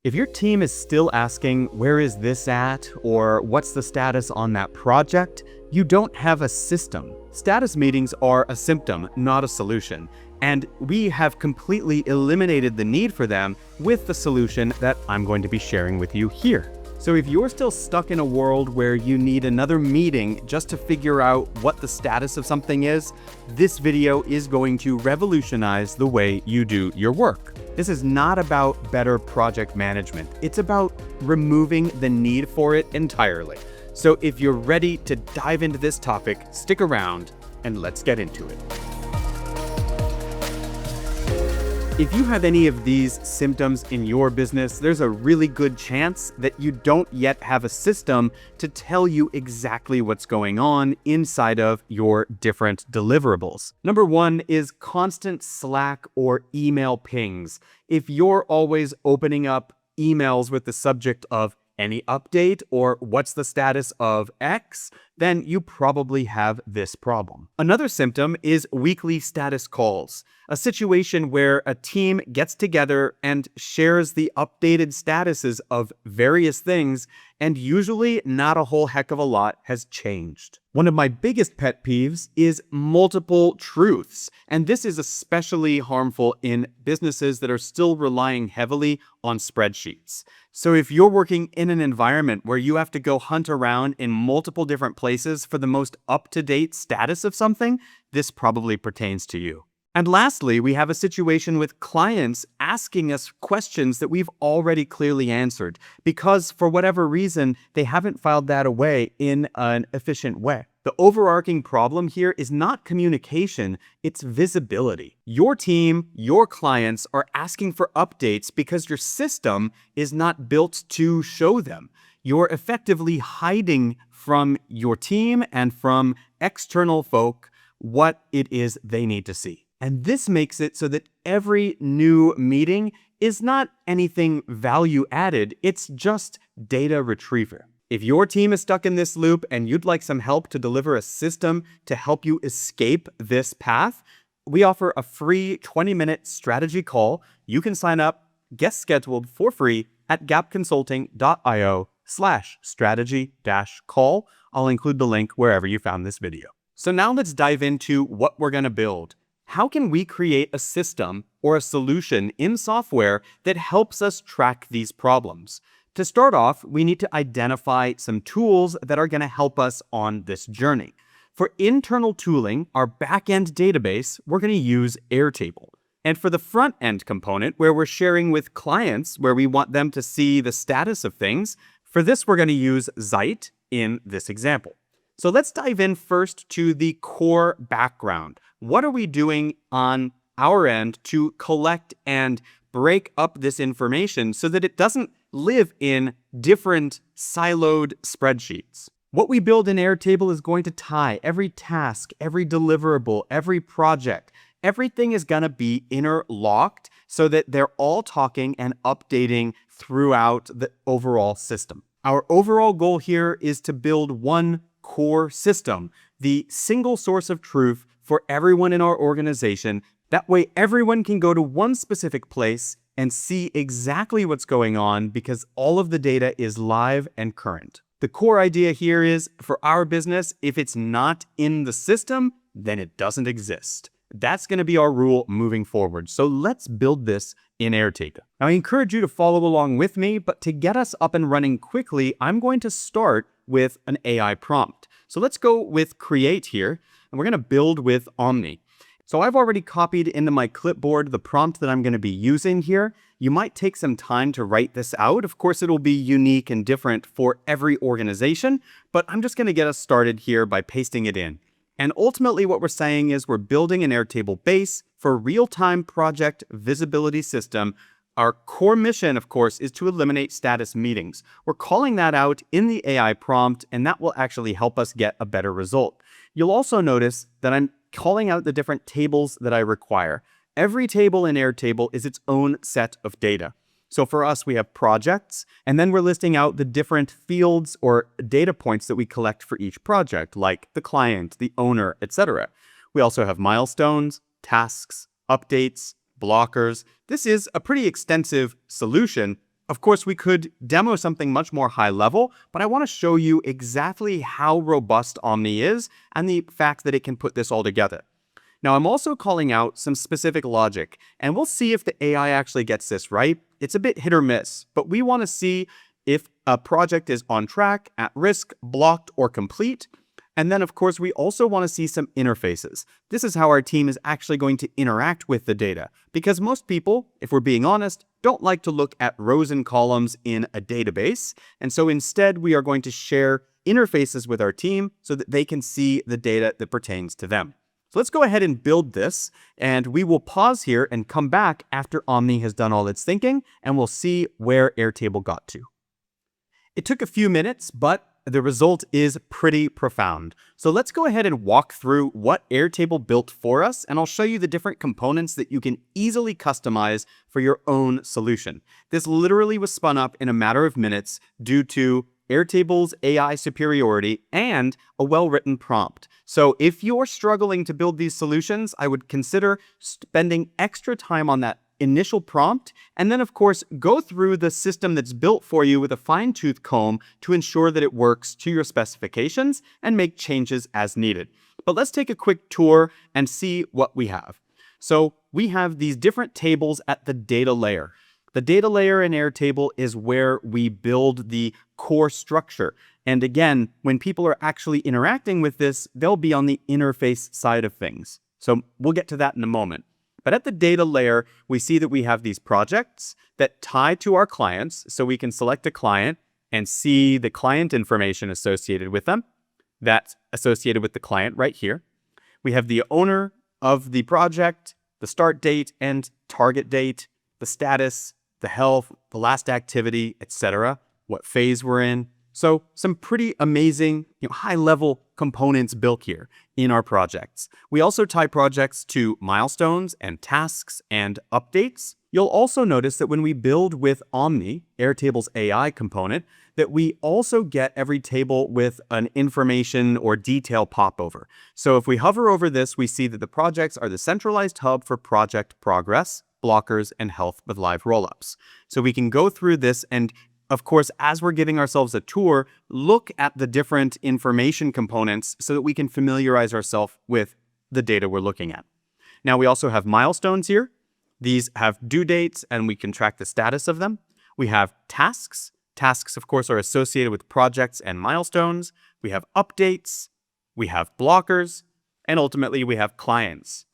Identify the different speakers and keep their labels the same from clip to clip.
Speaker 1: If your team is still asking, where is this at, or what's the status on that project, you don't have a system. Status meetings are a symptom, not a solution. And we have completely eliminated the need for them with the solution that I'm going to be sharing with you here. So if you're still stuck in a world where you need another meeting just to figure out what the status of something is, this video is going to revolutionize the way you do your work. This is not about better project management. It's about removing the need for it entirely. So if you're ready to dive into this topic, stick around and let's get into it. If you have any of these symptoms in your business, there's a really good chance that you don't yet have a system to tell you exactly what's going on inside of your different deliverables. Number one is constant Slack or email pings. If you're always opening up emails with the subject of any update or what's the status of X, then you probably have this problem. Another symptom is weekly status calls, a situation where a team gets together and shares the updated statuses of various things, and usually not a whole heck of a lot has changed. One of my biggest pet peeves is multiple truths, and this is especially harmful in businesses that are still relying heavily on spreadsheets. So if you're working in an environment where you have to go hunt around in multiple different places for the most up-to-date status of something, this probably pertains to you. And lastly, we have a situation with clients asking us questions that we've already clearly answered because for whatever reason, they haven't filed that away in an efficient way. The overarching problem here is not communication, it's visibility. Your team, your clients are asking for updates because your system is not built to show them. You're effectively hiding from your team and from external folk what it is they need to see. And this makes it so that every new meeting is not anything value added, it's just data retrieval. If your team is stuck in this loop and you'd like some help to deliver a system to help you escape this path, we offer a free 20-minute strategy call. You can sign up, get scheduled for free at gapconsulting.io/strategy-call. I'll include the link wherever you found this video. So now let's dive into what we're going to build. How can we create a system or a solution in software that helps us track these problems? To start off, we need to identify some tools that are going to help us on this journey. For internal tooling, our backend database, we're going to use Airtable. And for the front-end component, where we're sharing with clients, where we want them to see the status of things, for this, we're going to use Zite in this example. So let's dive in first to the core background. What are we doing on our end to collect and break up this information so that it doesn't live in different siloed spreadsheets? What we build in Airtable is going to tie every task, every deliverable, every project. Everything is going to be interlocked so that they're all talking and updating throughout the overall system. Our overall goal here is to build one core system, the single source of truth for everyone in our organization. That way everyone can go to one specific place and see exactly what's going on because all of the data is live and current. The core idea here is for our business, if it's not in the system, then it doesn't exist. That's going to be our rule moving forward. So let's build this in Airtable. Now, I encourage you to follow along with me, but to get us up and running quickly, I'm going to start with an AI prompt. So let's go with create here, and we're going to build with Omni. So I've already copied into my clipboard the prompt that I'm going to be using here. You might take some time to write this out. Of course, it'll be unique and different for every organization, but I'm just going to get us started here by pasting it in. And ultimately what we're saying is we're building an Airtable base for real-time project visibility system. Our core mission, of course, is to eliminate status meetings. We're calling that out in the AI prompt, and that will actually help us get a better result. You'll also notice that I'm calling out the different tables that I require. Every table in Airtable is its own set of data. So for us, we have projects, and then we're listing out the different fields or data points that we collect for each project, like the client, the owner, etc. We also have milestones, tasks, updates, blockers. This is a pretty extensive solution, Of course, we could demo something much more high level, but I want to show you exactly how robust Omni is and the fact that it can put this all together. Now, I'm also calling out some specific logic, and we'll see if the AI actually gets this right. It's a bit hit or miss, but we want to see if a project is on track, at risk, blocked, or complete. And then, of course, we also want to see some interfaces. This is how our team is actually going to interact with the data, because most people, if we're being honest, don't like to look at rows and columns in a database. And so instead, we are going to share interfaces with our team so that they can see the data that pertains to them. So let's go ahead and build this, and we will pause here and come back after Omni has done all its thinking, and we'll see where Airtable got to. It took a few minutes, but the result is pretty profound. So let's go ahead and walk through what Airtable built for us, and I'll show you the different components that you can easily customize for your own solution. This literally was spun up in a matter of minutes due to Airtable's AI superiority and a well-written prompt. So if you're struggling to build these solutions, I would consider spending extra time on that initial prompt, and then of course go through the system that's built for you with a fine-tooth comb to ensure that it works to your specifications and make changes as needed. But let's take a quick tour and see what we have. So we have these different tables at the data layer. The data layer in Airtable is where we build the core structure. And again, when people are actually interacting with this, they'll be on the interface side of things. So we'll get to that in a moment. But at the data layer, we see that we have these projects that tie to our clients. So we can select a client and see the client information associated with them. That's associated with the client right here. We have the owner of the project, the start date and target date, the status, the health, the last activity, etc., what phase we're in. So some pretty amazing, high-level components built here in our projects. We also tie projects to milestones and tasks and updates. You'll also notice that when we build with Omni, Airtable's AI component, that we also get every table with an information or detail popover. So if we hover over this, we see that the projects are the centralized hub for project progress, blockers, and health with live rollups. So we can go through this and, of course, as we're giving ourselves a tour, look at the different information components so that we can familiarize ourselves with the data we're looking at. Now, we also have milestones here. These have due dates, and we can track the status of them. We have tasks. Tasks, of course, are associated with projects and milestones. We have updates. We have blockers. And ultimately, we have clients.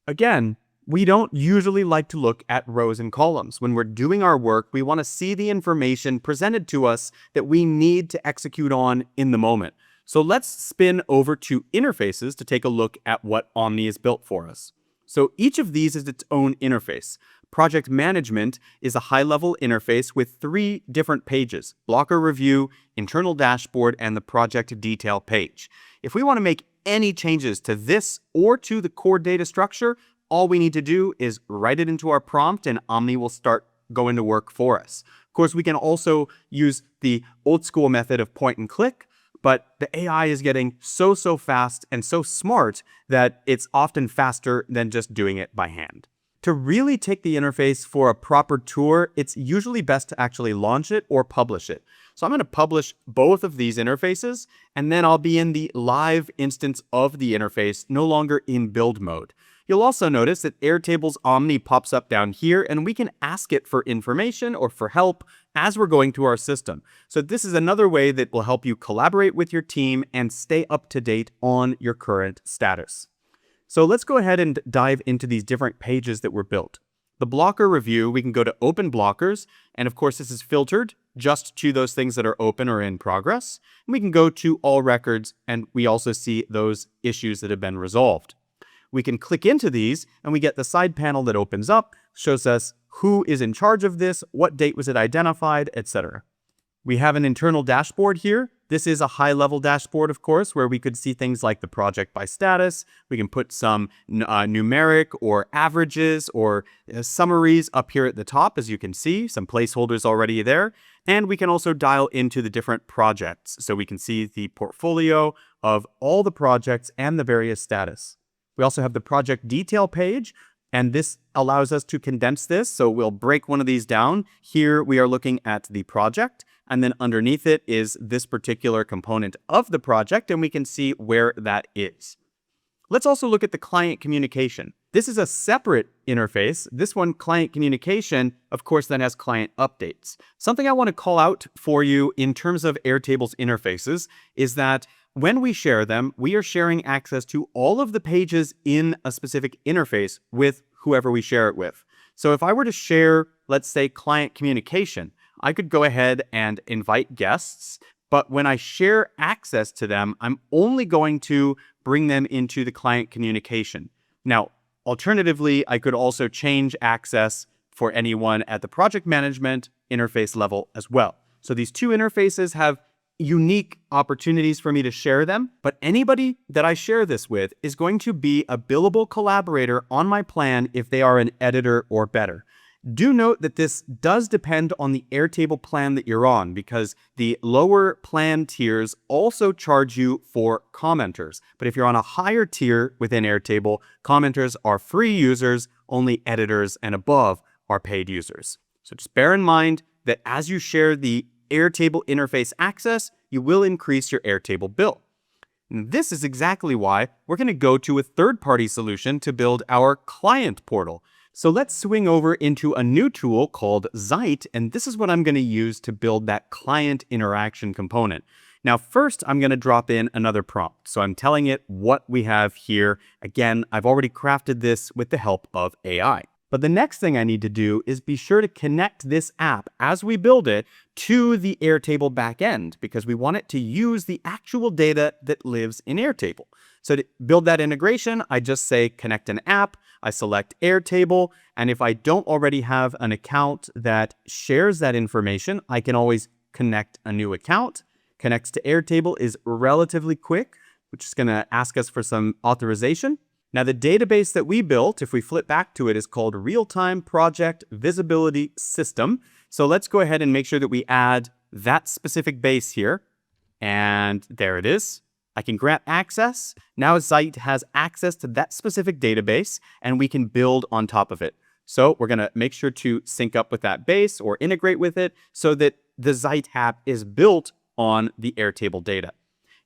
Speaker 1: Again, we don't usually like to look at rows and columns. When we're doing our work, we want to see the information presented to us that we need to execute on in the moment. So let's spin over to interfaces to take a look at what Omni has built for us. So each of these is its own interface. Project management is a high-level interface with 3 different pages: blocker review, internal dashboard, and the project detail page. If we want to make any changes to this or to the core data structure, all we need to do is write it into our prompt and Omni will start going to work for us. Of course, we can also use the old school method of point and click, but the AI is getting so fast and so smart that it's often faster than just doing it by hand. To really take the interface for a proper tour, it's usually best to actually launch it or publish it. So I'm going to publish both of these interfaces, and then I'll be in the live instance of the interface, no longer in build mode. You'll also notice that Airtable's Omni pops up down here, and we can ask it for information or for help as we're going through our system. So this is another way that will help you collaborate with your team and stay up to date on your current status. So let's go ahead and dive into these different pages that were built. The blocker review, we can go to open blockers, and of course this is filtered just to those things that are open or in progress. And we can go to all records, and we also see those issues that have been resolved. We can click into these and we get the side panel that opens up, shows us who is in charge of this, what date was it identified, etc. We have an internal dashboard here. This is a high-level dashboard, of course, where we could see things like the project by status. We can put some numeric or averages or summaries up here at the top, as you can see, some placeholders already there. And we can also dial into the different projects, so we can see the portfolio of all the projects and the various status. We also have the project detail page. And this allows us to condense this. So we'll break one of these down. Here we are looking at the project, and then underneath it is this particular component of the project, and we can see where that is. Let's also look at the client communication. This is a separate interface. This one, client communication, of course, then has client updates. Something I want to call out for you in terms of Airtable's interfaces is that when we share them, we are sharing access to all of the pages in a specific interface with whoever we share it with. So if I were to share, let's say, client communication, I could go ahead and invite guests, but when I share access to them, I'm only going to bring them into the client communication. Now, alternatively, I could also change access for anyone at the project management interface level as well. So these two interfaces have unique opportunities for me to share them, but anybody that I share this with is going to be a billable collaborator on my plan if they are an editor or better. Do note that this does depend on the Airtable plan that you're on, because the lower plan tiers also charge you for commenters. But if you're on a higher tier within Airtable, commenters are free users, only editors and above are paid users. So just bear in mind that as you share the Airtable interface access, you will increase your Airtable bill. And this is exactly why we're going to go to a third-party solution to build our client portal. So let's swing over into a new tool called Zite, and this is what I'm going to use to build that client interaction component. Now, first, I'm going to drop in another prompt. So I'm telling it what we have here. Again, I've already crafted this with the help of AI. But the next thing I need to do is be sure to connect this app as we build it to the Airtable backend, because we want it to use the actual data that lives in Airtable. So to build that integration, I just say connect an app, I select Airtable, and if I don't already have an account that shares that information, I can always connect a new account. Connects to Airtable is relatively quick, which is going to ask us for some authorization. Now, the database that we built, if we flip back to it, is called Real-Time Project Visibility System. So let's go ahead and make sure that we add that specific base here. And there it is. I can grant access. Now Zite has access to that specific database, and we can build on top of it. So we're going to make sure to sync up with that base or integrate with it so that the Zite app is built on the Airtable data.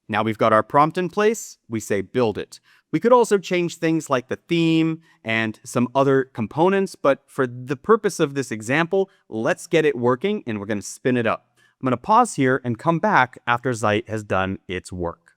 Speaker 1: Now we've got our prompt in place. We say build it. We could also change things like the theme and some other components, but for the purpose of this example, let's get it working, and we're going to spin it up. I'm going to pause here and come back after Zite has done its work.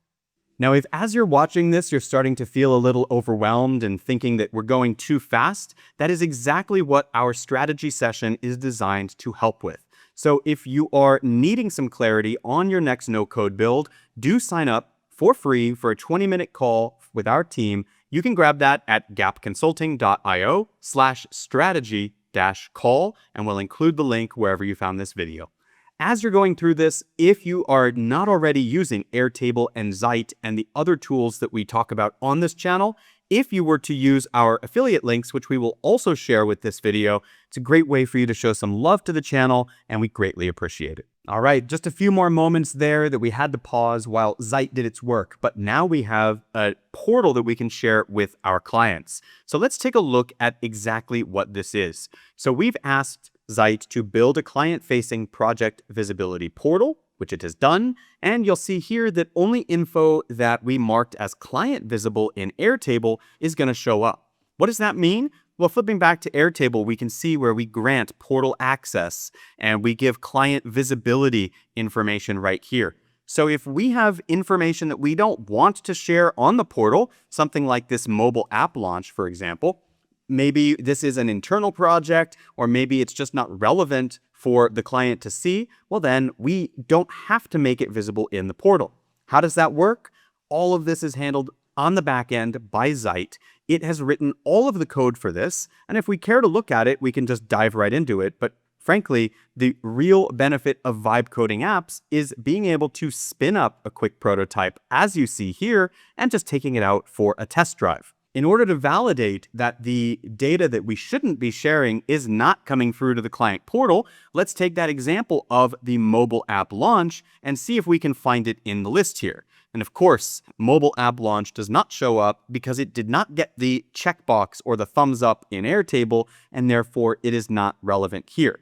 Speaker 1: Now, if as you're watching this, you're starting to feel a little overwhelmed and thinking that we're going too fast, that is exactly what our strategy session is designed to help with. So if you are needing some clarity on your next no-code build, do sign up for free for a 20-minute call with our team. You can grab that at gapconsulting.io/strategy-call, and we'll include the link wherever you found this video. As you're going through this, if you are not already using Airtable and Zite and the other tools that we talk about on this channel, if you were to use our affiliate links, which we will also share with this video, it's a great way for you to show some love to the channel, and we greatly appreciate it. All right, just a few more moments there that we had to pause while Zite did its work, but now we have a portal that we can share with our clients. So let's take a look at exactly what this is. So we've asked Zite to build a client-facing project visibility portal, which it has done, and you'll see here that only info that we marked as client visible in Airtable is going to show up. What does that mean? Well, flipping back to Airtable, we can see where we grant portal access and we give client visibility information right here. So if we have information that we don't want to share on the portal, something like this mobile app launch, for example, maybe this is an internal project, or maybe it's just not relevant for the client to see, well then we don't have to make it visible in the portal. How does that work? All of this is handled on the back end by Zite. It has written all of the code for this, and if we care to look at it, we can just dive right into it. But frankly, the real benefit of vibe coding apps is being able to spin up a quick prototype, as you see here, and just taking it out for a test drive. In order to validate that the data that we shouldn't be sharing is not coming through to the client portal, let's take that example of the mobile app launch and see if we can find it in the list here. And of course, mobile app launch does not show up because it did not get the checkbox or the thumbs up in Airtable, and therefore it is not relevant here.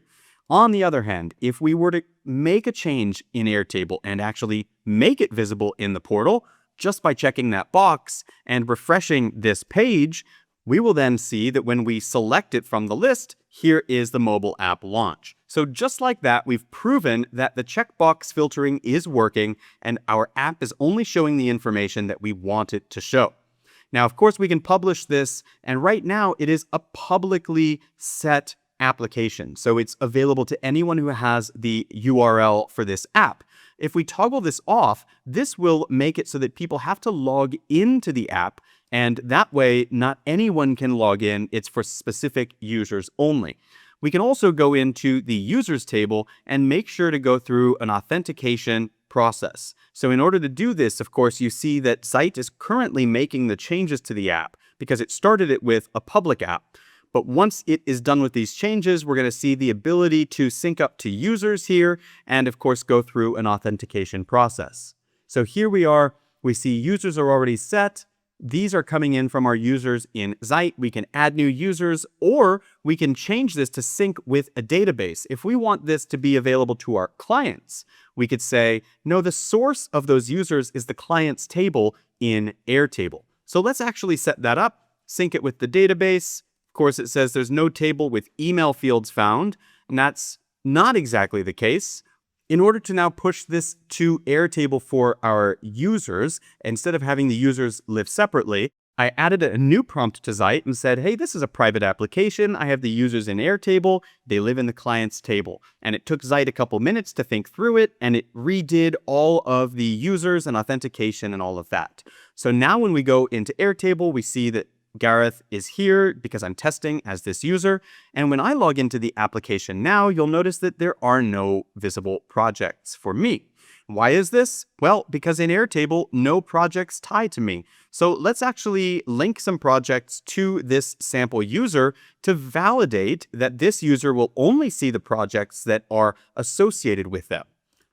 Speaker 1: On the other hand, if we were to make a change in Airtable and actually make it visible in the portal, just by checking that box and refreshing this page, we will then see that when we select it from the list, here is the mobile app launch. So just like that, we've proven that the checkbox filtering is working and our app is only showing the information that we want it to show. Now, of course, we can publish this, and right now it is a publicly set application. So it's available to anyone who has the URL for this app. If we toggle this off, this will make it so that people have to log into the app, and that way not anyone can log in. It's for specific users only. We can also go into the users table and make sure to go through an authentication process. So in order to do this, of course, you see that Zite is currently making the changes to the app because it started it with a public app. But once it is done with these changes, we're going to see the ability to sync up to users here and, of course, go through an authentication process. So here we are. We see users are already set. These are coming in from our users in Zite. We can add new users, or we can change this to sync with a database. If we want this to be available to our clients, we could say, no, the source of those users is the clients table in Airtable. So let's actually set that up, sync it with the database. Of course, it says there's no table with email fields found, and that's not exactly the case. In order to now push this to Airtable for our users, instead of having the users live separately, I added a new prompt to Zite and said, hey, this is a private application. I have the users in Airtable. They live in the clients table. And it took Zite a couple minutes to think through it, and it redid all of the users and authentication and all of that. So now when we go into Airtable, we see that Gareth is here because I'm testing as this user. And when I log into the application now, you'll notice that there are no visible projects for me. Why is this? Well, because in Airtable, no projects tie to me. So let's actually link some projects to this sample user to validate that this user will only see the projects that are associated with them.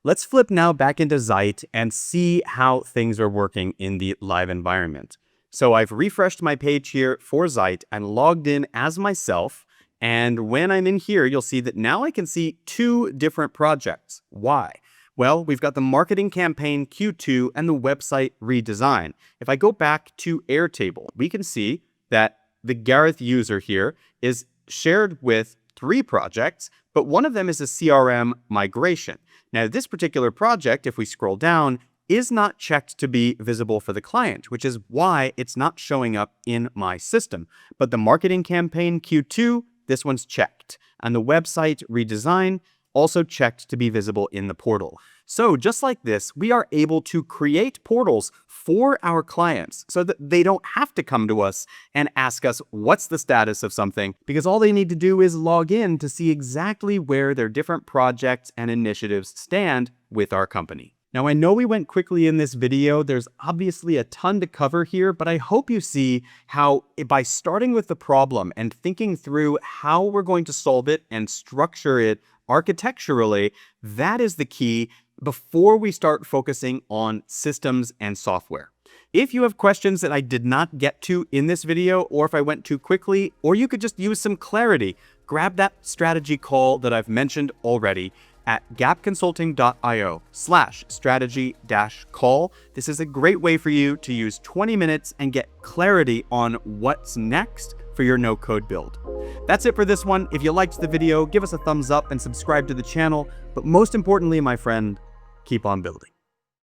Speaker 1: Let's flip now back into Zite and see how things are working in the live environment. So I've refreshed my page here for Zite and logged in as myself. And when I'm in here, you'll see that now I can see two different projects. Why? Well, we've got the marketing campaign Q2 and the website redesign. If I go back to Airtable, we can see that the Gareth user here is shared with 3 projects, but one of them is a CRM migration. Now, this particular project, if we scroll down, is not checked to be visible for the client, which is why it's not showing up in my system. But the marketing campaign Q2, this one's checked. And the website redesign, also checked to be visible in the portal. So just like this, we are able to create portals for our clients so that they don't have to come to us and ask us what's the status of something, because all they need to do is log in to see exactly where their different projects and initiatives stand with our company. Now, I know we went quickly in this video. There's obviously a ton to cover here, but I hope you see how by starting with the problem and thinking through how we're going to solve it and structure it architecturally, that is the key before we start focusing on systems and software. If you have questions that I did not get to in this video, or if I went too quickly, or you could just use some clarity, grab that strategy call that I've mentioned already at gapconsulting.io/strategy-call. This is a great way for you to use 20 minutes and get clarity on what's next for your no-code build. That's it for this one. If you liked the video, give us a thumbs up and subscribe to the channel. But most importantly, my friend, keep on building.